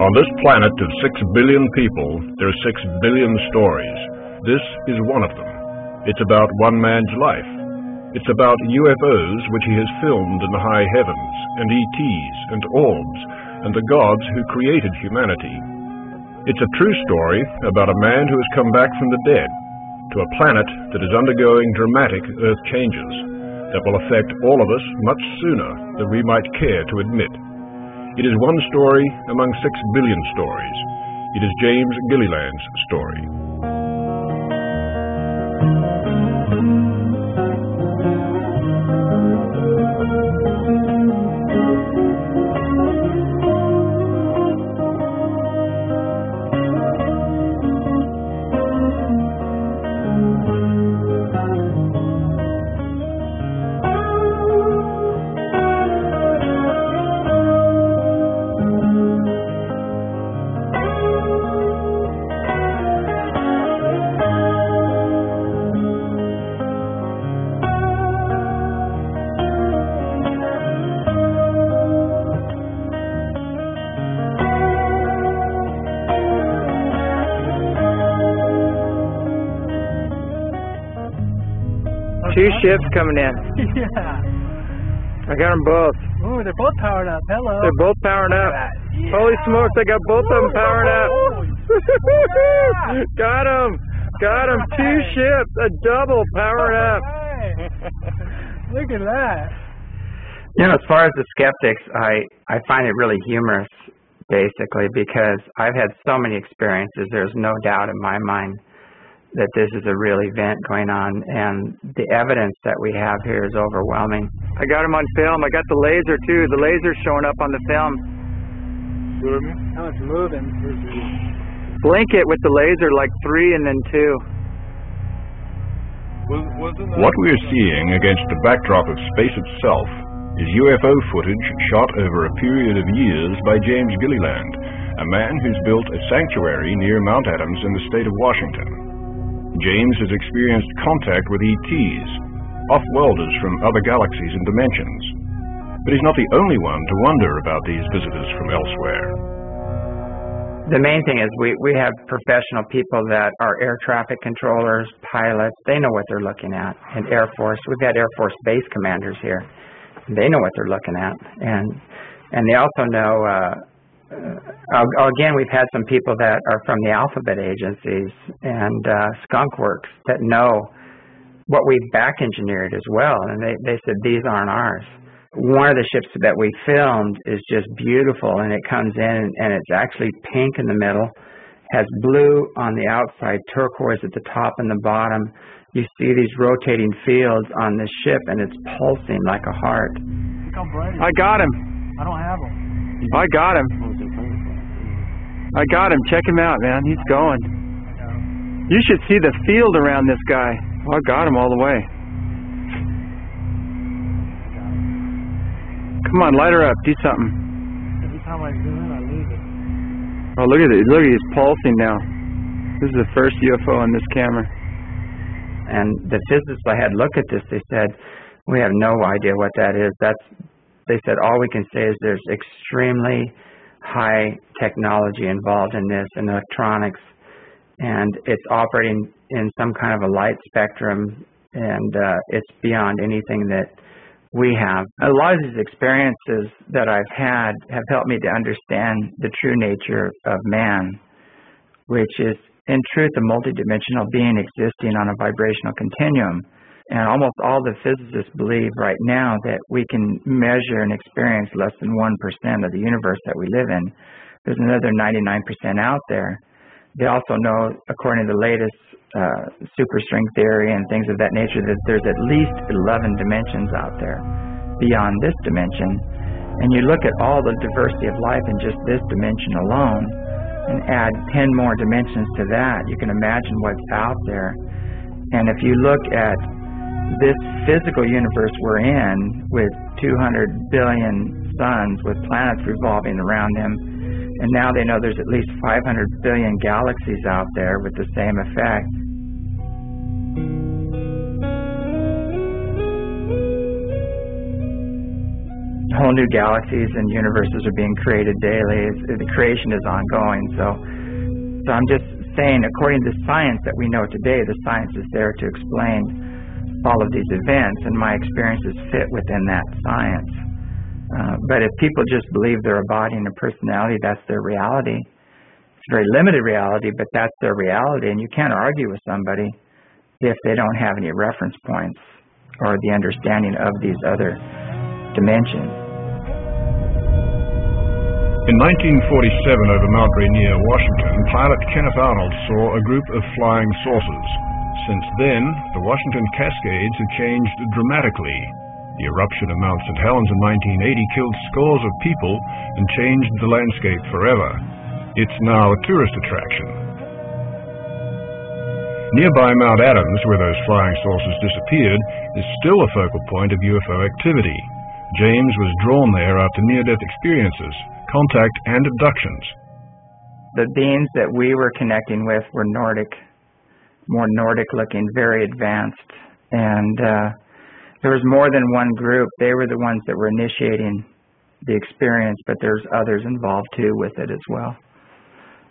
On this planet of 6 billion people, there are 6 billion stories. This is one of them. It's about one man's life. It's about UFOs which he has filmed in the high heavens, and ETs, and orbs, and the gods who created humanity. It's a true story about a man who has come back from the dead to a planet that is undergoing dramatic Earth changes that will affect all of us much sooner than we might care to admit. It is one story among 6 billion stories. It is James Gilliland's story. Two ships coming in. Yeah. I got them both. Ooh, they're both powered up. Hello. They're both powering up. Yeah. Holy smokes, I got both of them powered up. Yeah. Got them. Got them. Two ships, a double powered up. Look at that. You know, as far as the skeptics, I find it really humorous, basically, because I've had so many experiences. There's no doubt in my mind that this is a real event going on, and the evidence that we have here is overwhelming. I got them on film. I got the laser, too. The laser's showing up on the film. How it's moving. Blink it with the laser, like 3 and then 2. What we are seeing against the backdrop of space itself is UFO footage shot over a period of years by James Gilliland, a man who's built a sanctuary near Mount Adams in the state of Washington. James has experienced contact with ETs, off-worlders from other galaxies and dimensions. But he's not the only one to wonder about these visitors from elsewhere. The main thing is we have professional people that are air traffic controllers, pilots. They know what they're looking at. And Air Force, we've got Air Force base commanders here. They know what they're looking at. And they also know, again, we've had some people that are from the alphabet agencies and skunk works that know what we've back engineered as well. And they said, these aren't ours. One of the ships that we filmed is just beautiful, and it comes in and it's actually pink in the middle, has blue on the outside, turquoise at the top and the bottom. You see these rotating fields on the ship, and it's pulsing like a heart. I got him. I don't have them. I got him. I got him. Check him out, man. He's going. You should see the field around this guy. I got him all the way. Come on, light her up. Do something. Every time I zoom in, I lose it. Oh, look at it. Look, he's pulsing now. This is the first UFO on this camera. And the physicists I had look at this, they said, we have no idea what that is. They said, all we can say is there's extremely high technology involved in this, and electronics, and it's operating in some kind of a light spectrum, and it's beyond anything that we have. A lot of these experiences that I've had have helped me to understand the true nature of man, which is, in truth, a multidimensional being existing on a vibrational continuum. And almost all the physicists believe right now that we can measure and experience less than 1% of the universe that we live in. There's another 99% out there. They also know, according to the latest superstring theory and things of that nature, that there's at least 11 dimensions out there beyond this dimension. And you look at all the diversity of life in just this dimension alone and add 10 more dimensions to that, you can imagine what's out there. And if you look at this physical universe we're in, with 200 billion suns with planets revolving around them, and now they know there's at least 500 billion galaxies out there with the same effect. whole new galaxies and universes are being created daily. The creation is ongoing. So I'm just saying, according to science that we know today, the science is there to explain all of these events, and my experiences fit within that science. But if people just believe they're a body and a personality, that's their reality. It's a very limited reality, but that's their reality, and you can't argue with somebody if they don't have any reference points or the understanding of these other dimensions. In 1947, over Mount Rainier, Washington, pilot Kenneth Arnold saw a group of flying saucers. Since then, the Washington Cascades have changed dramatically. The eruption of Mount St. Helens in 1980 killed scores of people and changed the landscape forever. It's now a tourist attraction. Nearby Mount Adams, where those flying saucers disappeared, is still a focal point of UFO activity. James was drawn there after near-death experiences, contact and abductions. The beings that we were connecting with were Nordic, more Nordic-looking, very advanced, and there was more than one group. They were the ones that were initiating the experience, but there's others involved too with it as well.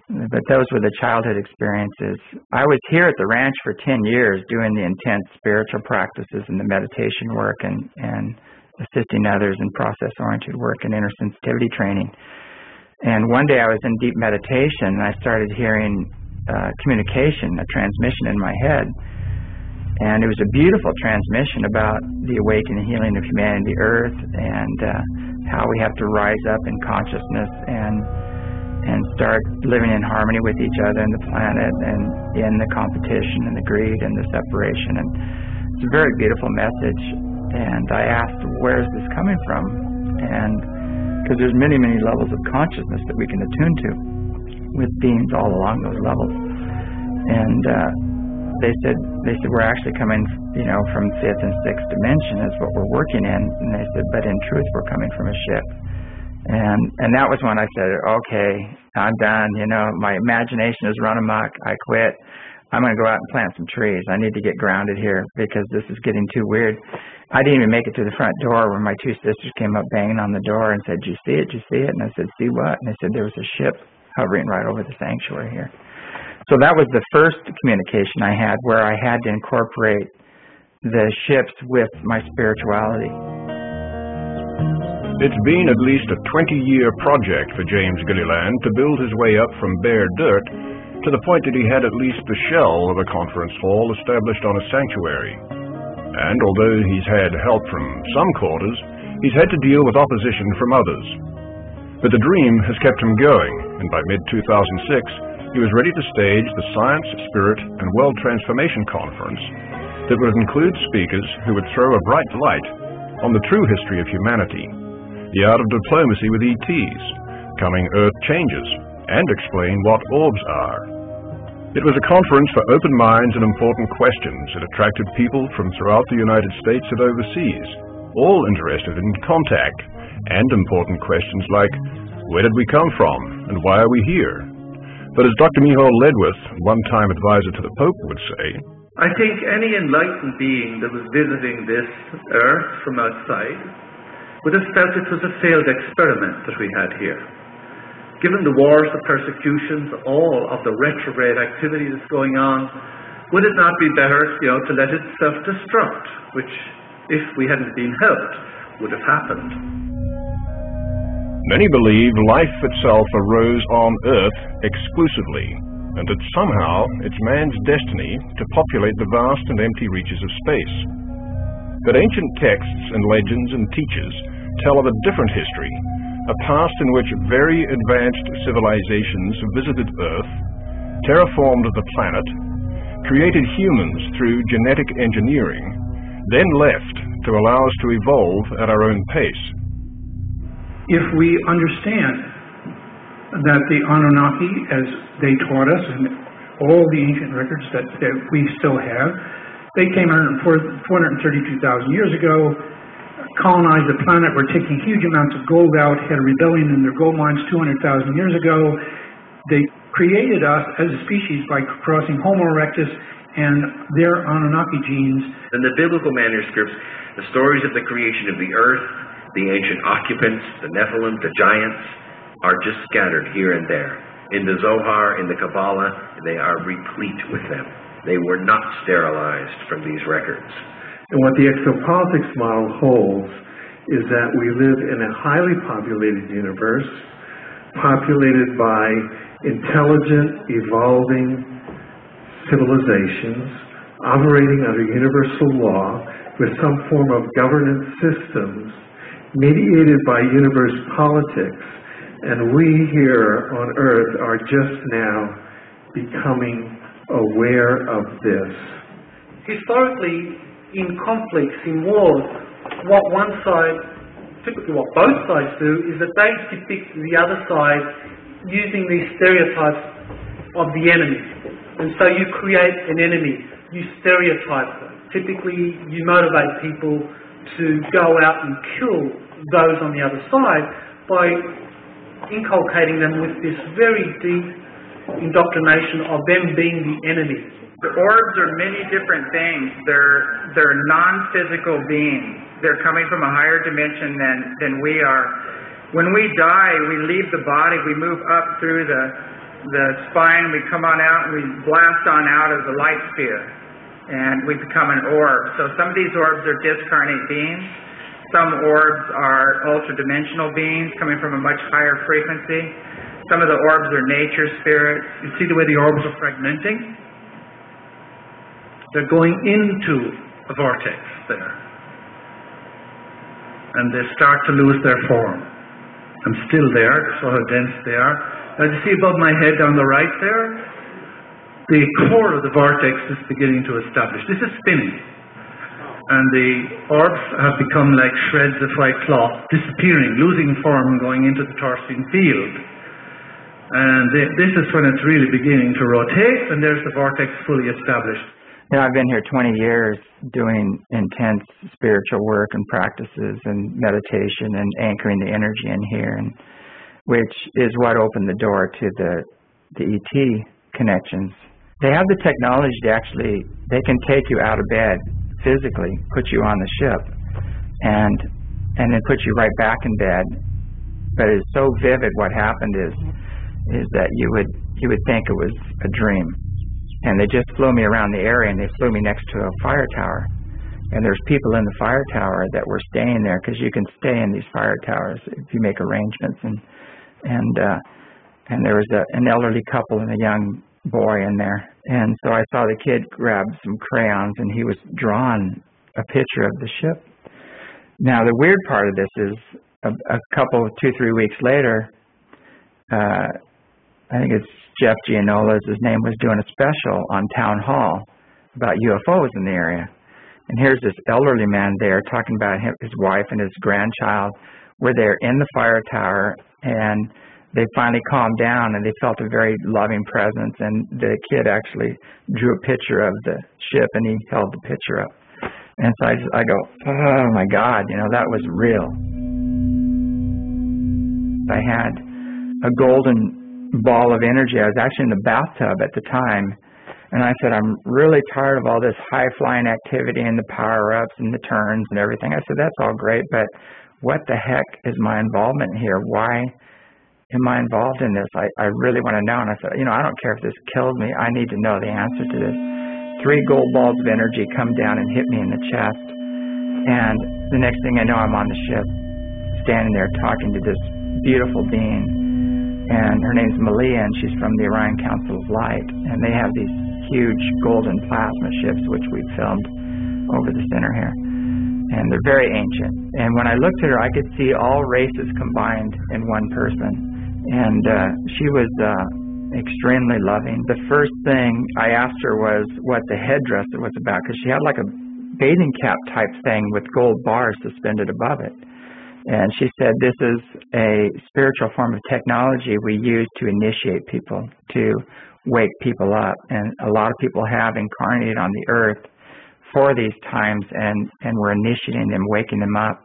But those were the childhood experiences. I was here at the ranch for 10 years doing the intense spiritual practices and the meditation work and assisting others in process-oriented work and inner sensitivity training. And one day I was in deep meditation and I started hearing communication, a transmission in my head. And it was a beautiful transmission about the awakening and healing of humanity, the earth, and how we have to rise up in consciousness and start living in harmony with each other and the planet and in the competition and the greed and the separation. And it's a very beautiful message. And I asked, where is this coming from? And because there's many, many levels of consciousness that we can attune to with beings all along those levels. And they said we're actually coming, from fifth and sixth dimension is what we're working in. And they said, but in truth, we're coming from a ship. And that was when I said, okay, I'm done. My imagination is run amok. I quit. I'm going to go out and plant some trees. I need to get grounded here because this is getting too weird. I didn't even make it to the front door when my two sisters came up banging on the door and said, "Did you see it? Did you see it?" And I said, "See what?" And they said, "There was a ship hovering right over the sanctuary here." So that was the first communication I had, where I had to incorporate the ships with my spirituality. It's been at least a 20-year project for James Gilliland to build his way up from bare dirt to the point that he had at least the shell of a conference hall established on a sanctuary. And although he's had help from some quarters, he's had to deal with opposition from others. But the dream has kept him going, and by mid-2006, he was ready to stage the Science, Spirit, and World Transformation Conference that would include speakers who would throw a bright light on the true history of humanity, the art of diplomacy with ETs, coming Earth changes, and explain what orbs are. It was a conference for open minds and important questions. It attracted people from throughout the United States and overseas, all interested in contact, and important questions like, where did we come from, and why are we here? But as Dr. Michael Ledwith, one-time advisor to the Pope, would say, I think any enlightened being that was visiting this Earth from outside would have felt it was a failed experiment that we had here. Given the wars, the persecutions, all of the retrograde activity that's going on, would it not be better, to let it self-destruct, which, if we hadn't been helped, would have happened. Many believe life itself arose on Earth exclusively, and that somehow it's man's destiny to populate the vast and empty reaches of space. But ancient texts and legends and teachers tell of a different history, a past in which very advanced civilizations visited Earth, terraformed the planet, created humans through genetic engineering, then left to allow us to evolve at our own pace. If we understand that the Anunnaki, as they taught us, and all the ancient records that we still have, they came out 432,000 years ago, colonized the planet, were taking huge amounts of gold out, had a rebellion in their gold mines 200,000 years ago. They created us as a species by crossing Homo erectus and their Anunnaki genes. In the biblical manuscripts, the stories of the creation of the earth, The ancient occupants, the Nephilim, the giants, are just scattered here and there. In the Zohar, in the Kabbalah, they are replete with them. They were not sterilized from these records. And what the exopolitics model holds is that we live in a highly populated universe, populated by intelligent, evolving civilizations, operating under universal law, with some form of governance systems, mediated by universe politics, and we here on Earth are just now becoming aware of this. Historically, in conflicts, in wars, what one side, typically what both sides do, is that they depict the other side using these stereotypes of the enemy. And so you create an enemy, you stereotype them. Typically, you motivate people to go out and kill those on the other side by inculcating them with this very deep indoctrination of them being the enemy. The orbs are many different things. They're non-physical beings. They're coming from a higher dimension than we are. When we die, we leave the body, we move up through the spine, we come on out, and we blast on out as a light sphere, and we become an orb. So some of these orbs are discarnate beings. Some orbs are ultra-dimensional beings coming from a much higher frequency. Some of the orbs are nature spirits. You see the way the orbs are fragmenting? They're going into a vortex there. And they start to lose their form. I'm still there, so how dense they are. Now you see above my head down the right there? The core of the vortex is beginning to establish. This is spinning. And the orbs have become like shreds of white cloth, disappearing, losing form and going into the Taurine field. And this is when it's really beginning to rotate, and there's the vortex fully established. Yeah, I've been here 20 years doing intense spiritual work and practices and meditation and anchoring the energy in here, and which is what opened the door to the ET connections. They have the technology to actually, they can take you out of bed physically, put you on the ship, and then put you right back in bed. But it's so vivid what happened is that you would think it was a dream. And they just flew me around the area, and they flew me next to a fire tower. And there's people in the fire tower that were staying there, because you can stay in these fire towers if you make arrangements. And there was an elderly couple and a young boy in there. And so I saw the kid grab some crayons, and he was drawing a picture of the ship. Now the weird part of this is a couple, 2-3 weeks later, I think it's Jeff Gianola's, his name, was doing a special on Town Hall about UFOs in the area. And here's this elderly man there talking about his wife and his grandchild were there in the fire tower, and they finally calmed down and they felt a very loving presence, and the kid actually drew a picture of the ship and he held the picture up. And so I go, oh my God, that was real. I had a golden ball of energy. I was actually in the bathtub at the time, and I said, I'm really tired of all this high-flying activity and the power-ups and the turns and everything. I said, that's all great, but what the heck is my involvement here? Why am I involved in this? I really want to know. And I said, I don't care if this kills me. I need to know the answer to this. 3 gold balls of energy come down and hit me in the chest, and the next thing I know, I'm on the ship, standing there talking to this beautiful being. And her name's Malia, and she's from the Orion Council of Light. And they have these huge golden plasma ships, which we filmed over the center here. And they're very ancient. And when I looked at her, I could see all races combined in one person. And she was extremely loving. The first thing I asked her was what the headdress was about, because she had like a bathing cap type thing with gold bars suspended above it. And she said, this is a spiritual form of technology we use to initiate people, to wake people up. And a lot of people have incarnated on the earth for these times, and we're initiating them, waking them up.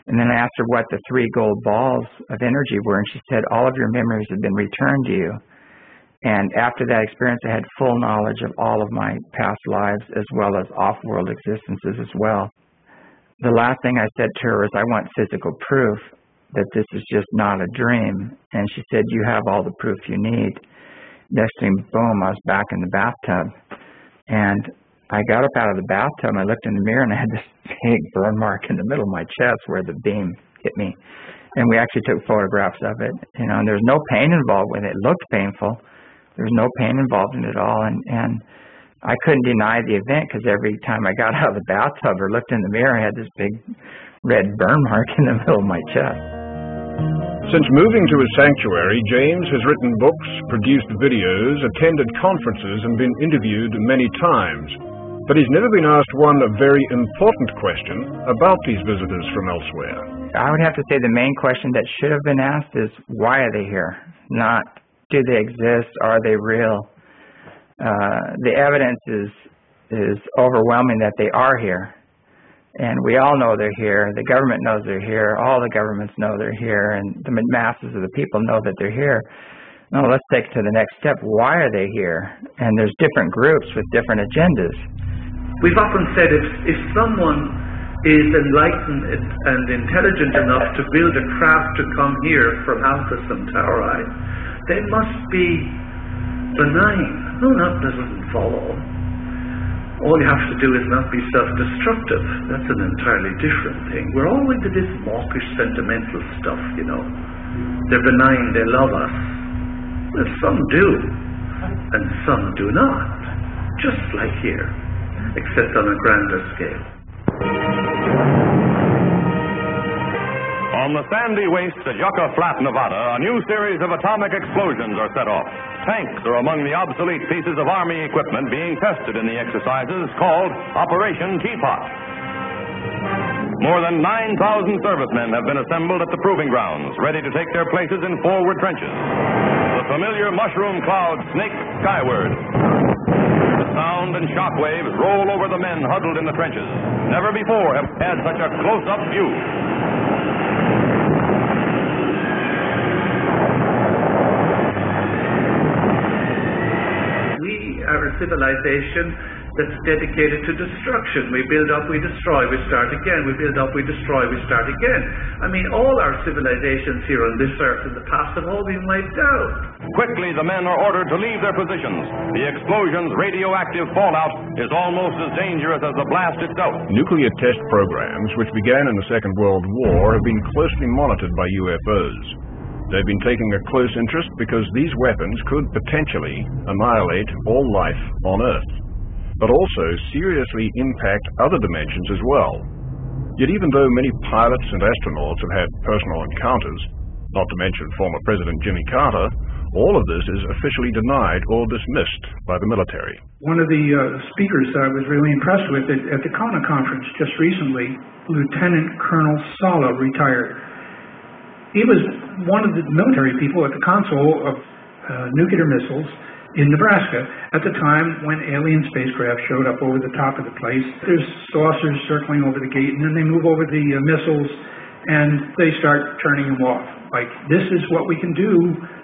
And then I asked her what the 3 gold balls of energy were, and she said, all of your memories have been returned to you. And after that experience, I had full knowledge of all of my past lives, as well as off-world existences as well. the last thing I said to her was, I want physical proof that this is just not a dream. And she said, you have all the proof you need. Next thing, boom, I was back in the bathtub. And I got up out of the bathtub, and I looked in the mirror, and I had this big burn mark in the middle of my chest where the beam hit me. And we actually took photographs of it, you know, and there was no pain involved with it. It looked painful. There was no pain involved in it at all. And I couldn't deny the event, because every time I got out of the bathtub or looked in the mirror, I had this big red burn mark in the middle of my chest. Since moving to his sanctuary, James has written books, produced videos, attended conferences, and been interviewed many times. But he's never been asked one very important question about these visitors from elsewhere. I would have to say the main question that should have been asked is, why are they here? Not, do they exist? Are they real? The evidence is overwhelming that they are here. And we all know they're here. The government knows they're here. All the governments know they're here. And the masses of the people know that they're here. Now let's take it to the next step. Why are they here? And there's different groups with different agendas. We've often said if someone is enlightened and intelligent enough to build a craft to come here from Alpha Centauri, they must be benign. No, that doesn't follow. All you have to do is not be self-destructive. That's an entirely different thing. We're all into this mawkish, sentimental stuff, you know. They're benign, they love us. Well, some do, and some do not. Just like here, except on a grander scale. On the sandy wastes at Yucca Flat, Nevada, a new series of atomic explosions are set off. Tanks are among the obsolete pieces of Army equipment being tested in the exercises called Operation Teapot. More than 9,000 servicemen have been assembled at the proving grounds, ready to take their places in forward trenches. The familiar mushroom clouds snake skyward. The sound and shock waves roll over the men huddled in the trenches. Never before have had such a close-up view. Are a civilization that's dedicated to destruction. We build up, we destroy, we start again. We build up, we destroy, we start again. I mean, all our civilizations here on this earth in the past have all been wiped out. Quickly, the men are ordered to leave their positions. The explosion's radioactive fallout is almost as dangerous as the blast itself. Nuclear test programs, which began in the Second World War, have been closely monitored by UFOs. They've been taking a close interest because these weapons could potentially annihilate all life on Earth, but also seriously impact other dimensions as well. Yet even though many pilots and astronauts have had personal encounters, not to mention former President Jimmy Carter, all of this is officially denied or dismissed by the military. One of the speakers I was really impressed with at the Kona conference just recently, Lieutenant Colonel Sala, retired. He was one of the military people at the console of nuclear missiles in Nebraska at the time when alien spacecraft showed up over the top of the place. There's saucers circling over the gate, and then they move over the missiles, and they start turning them off. Like, this is what we can do.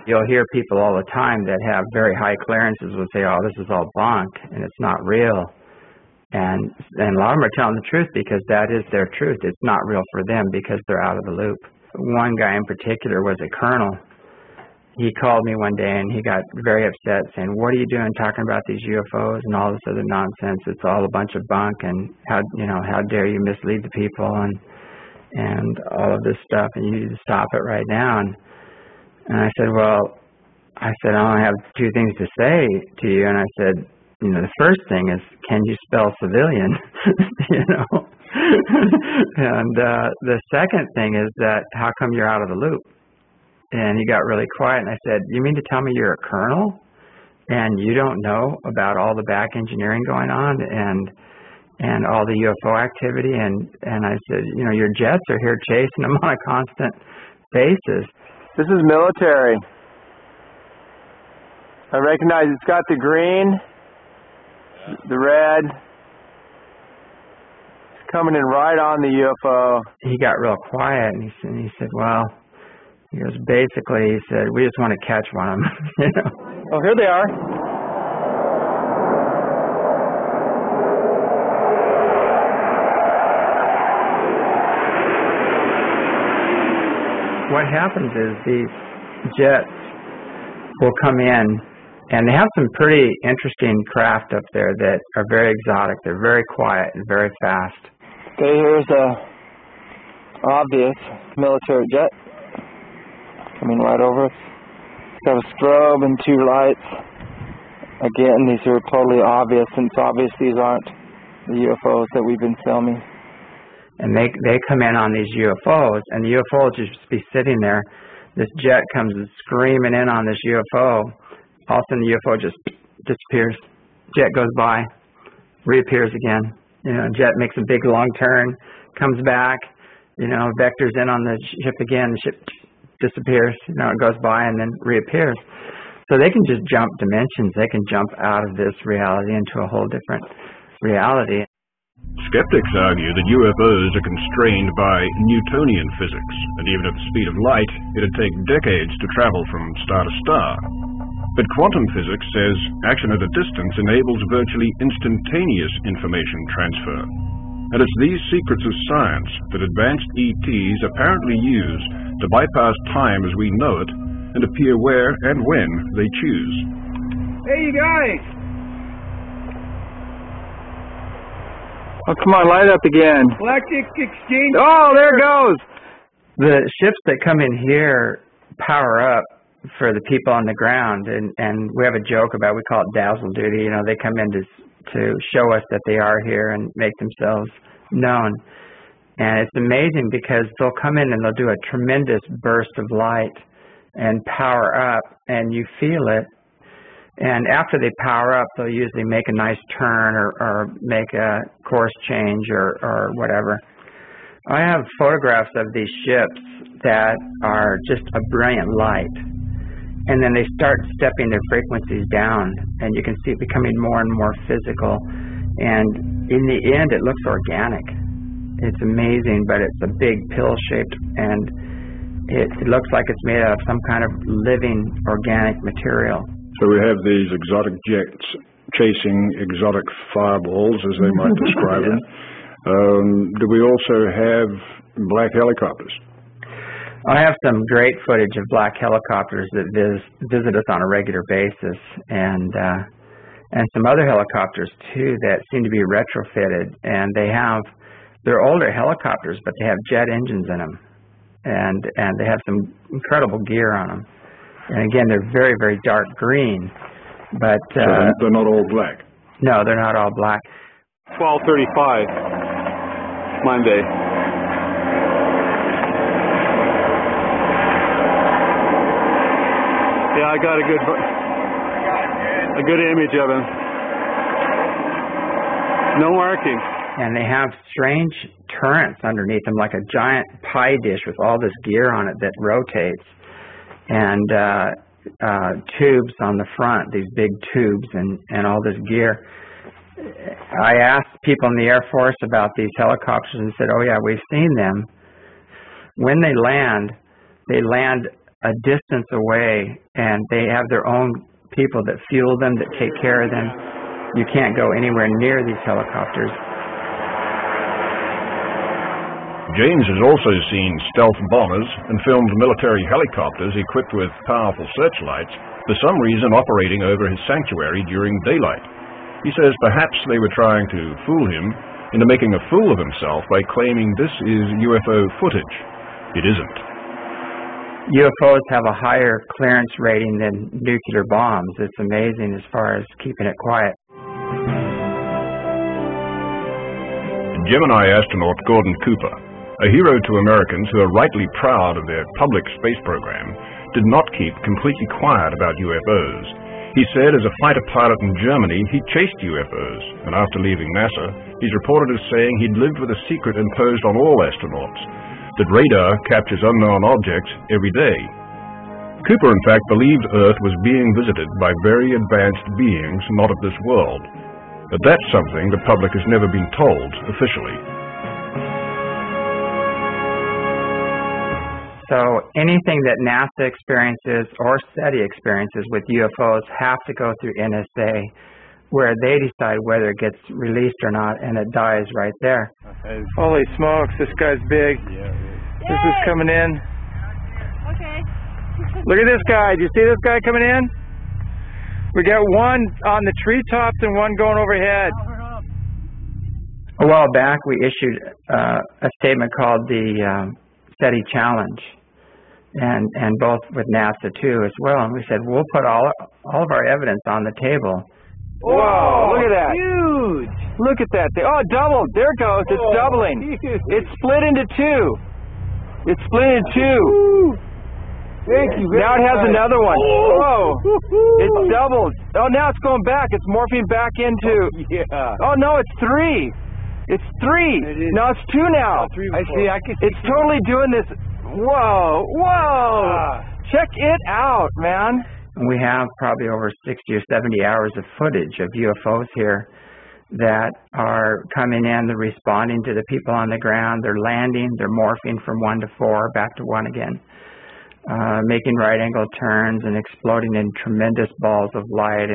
You'll hear people all the time that have very high clearances will say, oh, this is all bunk, and it's not real. And a lot of them are telling the truth because that is their truth. It's not real for them because they're out of the loop. One guy in particular was a colonel. He called me one day and he got very upset saying, what are you doing talking about these UFOs and all this other nonsense? It's all a bunch of bunk, and how dare you mislead the people and all of this stuff, and you need to stop it right now. And I said, I only have two things to say to you. And I said, the first thing is, can you spell civilian? And the second thing is that, how come you're out of the loop? And he got really quiet, and I said, you mean to tell me you're a colonel and you don't know about all the back engineering going on and all the UFO activity? And I said, your jets are here chasing them on a constant basis. This is military. I recognize it's got the green, the red. Coming in right on the UFO. He got real quiet, and he said, basically, he said, we just want to catch one of them. Oh, here they are. what happens is these jets will come in, and they have some pretty interesting craft up there that are very exotic. They're very quiet and very fast. Okay, here's a obvious military jet coming right over us. It's got a strobe and 2 lights. Again, these are totally obvious, and it's obvious these aren't the UFOs that we've been filming. And they come in on these UFOs, and the UFO will just be sitting there. This jet comes screaming in on this UFO. All of a sudden, the UFO just disappears. Jet goes by, reappears again. You know, jet makes a big long turn, comes back. You know, vectors in on the ship again. The ship disappears. You know, it goes by and then reappears. So they can just jump dimensions. They can jump out of this reality into a whole different reality. Skeptics argue that UFOs are constrained by Newtonian physics, and even at the speed of light, it'd take decades to travel from star to star. But quantum physics says action at a distance enables virtually instantaneous information transfer. And it's these secrets of science that advanced ETs apparently use to bypass time as we know it and appear where and when they choose. Hey, you guys! Oh, come on, light up again. Galactic Exchange. Oh, there it goes. The ships that come in here power up for the people on the ground, and we have a joke about, we call it dazzle duty. You know, they come in to show us that they are here and make themselves known. And it's amazing because they'll come in and they'll do a tremendous burst of light and power up, and you feel it. And after they power up, they'll usually make a nice turn or make a course change or whatever. I have photographs of these ships that are just a brilliant light. And then they start stepping their frequencies down, and you can see it becoming more and more physical. And in the end, it looks organic. It's amazing, but it's a big pill-shaped, and it looks like it's made out of some kind of living organic material. So we have these exotic jets chasing exotic fireballs, as they might describe them. Do we also have black helicopters? I have some great footage of black helicopters that visit us on a regular basis, and some other helicopters too that seem to be retrofitted, and they're older helicopters, but they have jet engines in them, and they have some incredible gear on them. And again, they're very, very dark green, but so they're not all black. No, they're not all black. 12:35 Monday. Yeah, I got a good image of him. No marking. And they have strange turrets underneath them, like a giant pie dish with all this gear on it that rotates, and tubes on the front, these big tubes and all this gear. I asked people in the Air Force about these helicopters and said, oh yeah, we've seen them. When they land a distance away, and they have their own people that fuel them, that take care of them. You can't go anywhere near these helicopters. James has also seen stealth bombers and filmed military helicopters equipped with powerful searchlights, for some reason operating over his sanctuary during daylight. He says perhaps they were trying to fool him into making a fool of himself by claiming this is UFO footage. It isn't. UFOs have a higher clearance rating than nuclear bombs. It's amazing as far as keeping it quiet. Gemini astronaut Gordon Cooper, a hero to Americans who are rightly proud of their public space program, did not keep completely quiet about UFOs. He said as a fighter pilot in Germany, he chased UFOs, and after leaving NASA, he's reported as saying he'd lived with a secret imposed on all astronauts, that radar captures unknown objects every day. Cooper, in fact, believed Earth was being visited by very advanced beings not of this world. But that's something the public has never been told officially. So anything that NASA experiences or SETI experiences with UFOs have to go through NSA, where they decide whether it gets released or not, and it dies right there. Holy smokes, this guy's big. This is coming in. Look at this guy. Do you see this guy coming in? We got one on the treetops and one going overhead. A while back, we issued a statement called the SETI Challenge, and both with NASA too as well. And we said we'll put all of our evidence on the table. Whoa! Look at that! Huge! Look at that! Oh, it doubled! There it goes! It's doubling! It's split into two. It's split into two. Thank you. Now it has another one. Whoa! It's doubled. Oh, now it's going back. It's morphing back into. Oh no, it's three. It's three. No, it's two now. I see. It's totally doing this. Whoa! Whoa! Check it out, man. We have probably over 60 or 70 hours of footage of UFOs here that are coming in, they're responding to the people on the ground, they're landing, they're morphing from 1 to 4, back to 1 again, making right angle turns and exploding in tremendous balls of light.